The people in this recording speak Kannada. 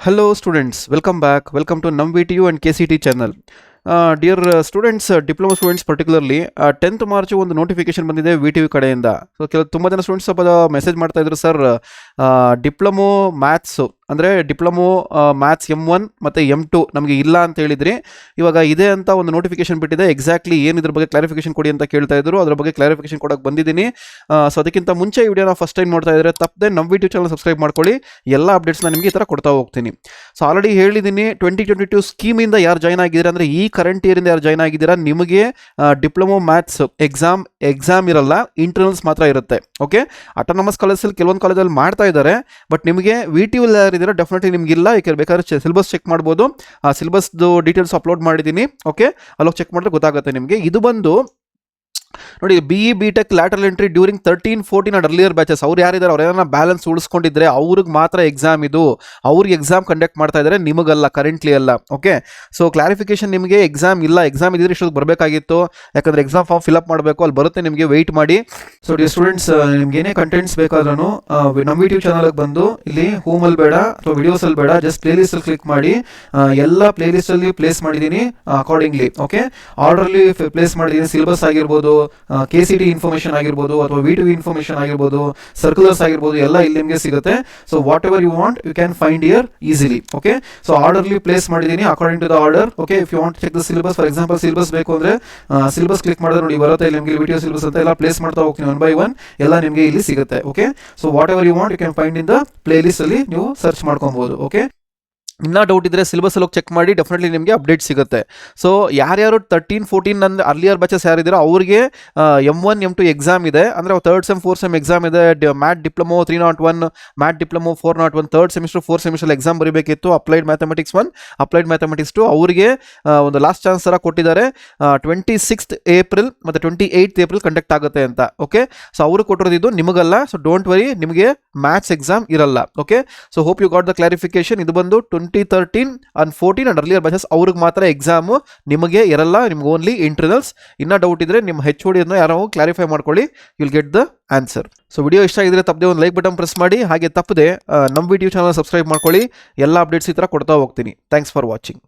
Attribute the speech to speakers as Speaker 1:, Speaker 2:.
Speaker 1: Hello students, welcome back. Welcome to VTU and KCET channel. Dear students, diploma students particularly, 10th March ಒಂದು ನೋಟಿಫಿಕೇಶನ್ ಬಂದಿದೆ VTU ಕಡೆಯಿಂದ. ಸೊ ತುಂಬ ಜನ ಸ್ಟೂಡೆಂಟ್ಸ್ ಸ್ವಲ್ಪ ಮೆಸೇಜ್ ಮಾಡ್ತಾ ಇದ್ರು, ಸರ್ ಡಿಪ್ಲೊಮೊ ಮ್ಯಾಥ್ಸ್ ಅಂದರೆ ಡಿಪ್ಲೊಮೊ ಮ್ಯಾಥ್ಸ್ M1 ಮತ್ತು M2 ನಮಗೆ ಇಲ್ಲ ಅಂತ ಹೇಳಿದ್ರಿ. ಇವಾಗ ಇದೆ ಅಂತ ಒಂದು ನೋಟಿಫಿಕೇಶನ್ ಬಿಟ್ಟಿದೆ. ಎಕ್ಸಾಕ್ಟ್ಲಿ ಏನು ಇದ್ರ ಬಗ್ಗೆ ಕ್ಲಾರಿಫಿಕೇಶನ್ ಕೊಡಿ ಅಂತ ಕೇಳ್ತಾ ಇದ್ರು. ಅದ್ರ ಬಗ್ಗೆ ಕ್ಲಾರಿಫಿಕೇಶನ್ ಕೊಡೋಕೆ ಬಂದಿದ್ದೀನಿ. ಸೊ ಅದಕ್ಕಿಂತ ಮುಂಚೆ ಈ ವಿಡಿಯೋನ ಫಸ್ಟ್ ಟೈಮ್ ನೋಡ್ತಾ ಇದ್ರೆ ತಪ್ಪದೆ ನಮ್ಮ VTU ಚಾನಲ್ ಸಬ್ಸ್ಕ್ರೈಬ್ ಮಾಡ್ಕೊಳ್ಳಿ. ಎಲ್ಲ ಅಪ್ಡೇಟ್ಸ್ನ ನಿಮಗೆ ಈ ಥರ ಕೊಡ್ತಾ ಹೋಗ್ತೀನಿ. ಸೊ ಆಲ್ರೆಡಿ ಹೇಳಿದ್ದೀನಿ, 2022 ಸ್ಕೀಮಿಂದ ಯಾರು ಜಾಯ್ನ್ ಆಗಿದ್ದೀರಾ ಅಂದರೆ ಈ ಕರೆಂಟ್ ಇಯರಿಂದ ಯಾರು ಜಾಯ್ನ್ ಆಗಿದ್ದೀರಾ, ನಿಮಗೆ ಡಿಪ್ಲೊಮೊ ಮ್ಯಾಥ್ಸ್ ಎಕ್ಸಾಮ್ ಇರಲ್ಲ, ಇಂಟರ್ನಲ್ಸ್ ಮಾತ್ರ ಇರುತ್ತೆ. ಓಕೆ, ಆಟೋನಮಸ್ ಕಾಲೇಜಲ್ಲಿ ಕೆಲವೊಂದು ಕಾಲೇಜಲ್ಲಿ ಮಾಡ್ತಾ ಇದ್ದಾರೆ, ಬಟ್ ನಿಮಗೆ VTU ಯಾರಿದ್ದೀರಾ ಡೆಫಿನೆಟ್ಲಿ ನಿಮಗಿಲ್ಲ. ಯಾಕೆ ಬೇಕಾದ್ರೆ ಸಿಲೆಬಸ್ ಚೆಕ್ ಮಾಡ್ಬೋದು. ಆ ಸಿಲೆಬಸ್ದು ಡೀಟೇಲ್ಸ್ ಅಪ್ಲೋಡ್ ಮಾಡಿದ್ದೀನಿ. ಓಕೆ, ಅಲ್ಲೋಗಿ ಚೆಕ್ ಮಾಡಿದ್ರೆ ಗೊತ್ತಾಗುತ್ತೆ ನಿಮಗೆ. ಇದು ಬಂದು ನೋಡಿ, BE BTech lateral entry during 13-14 and earlier batches. ಅವ್ರು ಯಾರಿದ್ದಾರೆ, ಅವ್ರೇನ ಬ್ಯಾಲೆನ್ಸ್ ಉಳಿಸ್ಕೊಂಡಿದ್ರೆ ಅವ್ರಿಗೆ ಮಾತ್ರ ಎಕ್ಸಾಮ್ ಇದು. ಅವ್ರಿಗೆ ಎಕ್ಸಾಮ್ ಕಂಡಕ್ಟ್ ಮಾಡ್ತಾ ಇದ್ದಾರೆ, ನಿಮಗಲ್ಲ, ಕರೆಂಟ್ಲಿ ಅಲ್ಲ. ಓಕೆ, ಸೊ ಕ್ಲಾರಿಫಿಕೇಶನ್, ನಿಮಗೆ ಎಕ್ಸಾಮ್ ಇಲ್ಲ. ಎಕ್ಸಾಮ್ ಇದ್ರೆ ಇಷ್ಟೊಂದು ಬರಬೇಕಾಗಿತ್ತು, ಯಾಕಂದ್ರೆ ಎಕ್ಸಾಮ್ ಫಾರ್ಮ್ ಫಿಲ್ಅಪ್ ಮಾಡಬೇಕು, ಅಲ್ಲಿ ಬರುತ್ತೆ, ನಿಮಗೆ ವೆಯ್ಟ್ ಮಾಡಿ. ಸೊ ಡಿ ಸ್ಟೂಡೆಂಟ್ಸ್, ನಿಮ್ಗೆ ಏನೇ ಕಂಟೆಂಟ್ಸ್ ಬೇಕಾದ್ರೂ ನಮ್ಮ VTU ಚಾನಲ್ಗೆ ಬಂದು ಇಲ್ಲಿ ಹೋಮಲ್ಲಿ ಬೇಡ ಅಥವಾ ವಿಡಿಯೋಸಲ್ಲಿ ಬೇಡ, ಜಸ್ಟ್ ಪ್ಲೇಲಿಸ್ಟ್ ಅಲ್ಲಿ ಕ್ಲಿಕ್ ಮಾಡಿ. ಎಲ್ಲ ಪ್ಲೇಲಿಸ್ಟ್ ಅಲ್ಲಿ ಪ್ಲೇಸ್ ಮಾಡಿದ್ದೀನಿ ಅಕಾರ್ಡಿಂಗ್ಲಿ. ಓಕೆ, ಆರ್ಡರ್ಲಿ ಪ್ಲೇಸ್ ಮಾಡಿದ್ದೀನಿ. ಸಿಲೆಬಸ್ ಆಗಿರ್ಬೋದು, KCET ಇನ್ಫಾರ್ಮೇಶನ್ ಆಗಿರ್ಬೋದು, ಅಥವಾ VTU ಇನ್ಫಾರ್ಮೇಶನ್ ಆಗಿರ್ಬೋದು, ಸರ್ಕ್ಯುಲರ್ಸ್ ಆಗಿರ್ಬೋದು, ಎಲ್ಲ ಇಲ್ಲಿ ನಿಮಗೆ ಸಿಗುತ್ತೆ. So whatever you want you can find here easily. Okay, so orderly place ಮಾಡಿದ್ದೀನಿ according to the order. Okay, if you want check the syllabus, for example syllabus ಬೇಕು ಅಂದ್ರೆ ಸಿಲೆಬಸ್ ಕ್ಲಿಕ್ ಮಾಡಿದ್ರೆ ನೋಡಿ ಬರುತ್ತೆ, ಇಲ್ಲಿ ನಿಮಗೆ VTU ಸಿಲೆಬಸ್ ಅಂತ ಎಲ್ಲ ಪ್ಲೇಸ್ ಮಾಡ್ತಾ ಹೋಗ್ತೀನಿ. 1 by 1 ಎಲ್ಲ ನಿಮಗೆ ಇಲ್ಲಿ ಸಿಗುತ್ತೆ. Okay, so whatever you want you can find in the playlist ಅಲ್ಲಿ ನೀವು ಸರ್ಚ್ ಮಾಡ್ಕೊಬಹುದು. ಓಕೆ, ಇನ್ನೂ ಡೌಟ್ ಇದ್ದರೆ ಸಿಲೆಬಸ್ ಅಲ್ಲಿ ಚೆಕ್ ಮಾಡಿ, ಡೆಫಿನೆಟ್ಲಿ ನಿಮಗೆ ಅಪ್ಡೇಟ್ ಸಿಗುತ್ತೆ. ಸೊ ಯಾರ್ಯಾರು 13-14 ಅಂದ್ರೆ ಅರ್ಲಿಯರ್ ಬ್ಯಾಚಸ್ ಯಾರಿದ್ದೀರೋ ಅವ್ರಿಗೆ M1 M2 ಎಕ್ಸಾಮ್ ಇದೆ. ಅಂದರೆ 3rd sem 4th sem exam ಇದೆ. Math diploma 301, math diploma 401, 3rd semester 4th semester exam ಬರೀಬೇಕಿತ್ತು. ಅಪ್ಲೈಡ್ ಮ್ಯಾಥಮೆಟಿಕ್ಸ್ 1, ಅಪ್ಲೈಡ್ ಮ್ಯಾಥಮೆಟಿಕ್ಸ್ 2 ಅವರಿಗೆ ಒಂದು ಲಾಸ್ಟ್ ಚಾನ್ಸ್ ಥರ ಕೊಟ್ಟಿದ್ದಾರೆ. 26th ಏಪ್ರಿಲ್ ಮತ್ತು 28th ಏಪ್ರಿಲ್ ಕಂಡಕ್ಟ್ ಆಗುತ್ತೆ ಅಂತ. ಓಕೆ, ಸೊ ಅವರು ಕೊಟ್ಟಿರೋದು, ನಿಮಗಲ್ಲ. ಸೊ ಡೋಂಟ್ ವರಿ, ನಿಮಗೆ ಮ್ಯಾಥ್ಸ್ ಎಕ್ಸಾಮ್ ಇರಲ್ಲ. Okay, so hope you got the clarification. ಇದು ಬಂದು 2013 and 14 ಅಂಡ್ ಅರ್ಲಿಯರ್ ಬ್ಯಾಚಸ್ ಅವ್ರಿಗೆ ಮಾತ್ರ ಎಕ್ಸಾಮು, ನಿಮಗೆ ಇರಲ್ಲ. ನಿಮ್ಗೆ ಓನ್ಲಿ ಇಂಟರ್ನಲ್ಸ್. ಇನ್ನೂ ಡೌಟ್ ಇದ್ರೆ ನಿಮ್ಮ HOD ಯಾರೋ ಕ್ಲಾರಿಫೈ ಮಾಡ್ಕೊಳ್ಳಿ, will get the answer. So video ಇಷ್ಟ ಆಗಿದ್ರೆ ತಪ್ಪದೆ ಒಂದು ಲೈಕ್ ಬಟನ್ ಪ್ರೆಸ್ ಮಾಡಿ. ಹಾಗೆ ತಪ್ಪದೆ ನಮ್ಮ VTU ಚಾನಲ್ ಸಬ್ಸ್ಕ್ರೈಬ್ ಮಾಡ್ಕೊಳ್ಳಿ. ಎಲ್ಲ ಅಪ್ಡೇಟ್ಸ್ ಈ ಥರ ಕೊಡ್ತಾ ಹೋಗ್ತೀನಿ. Thanks for watching.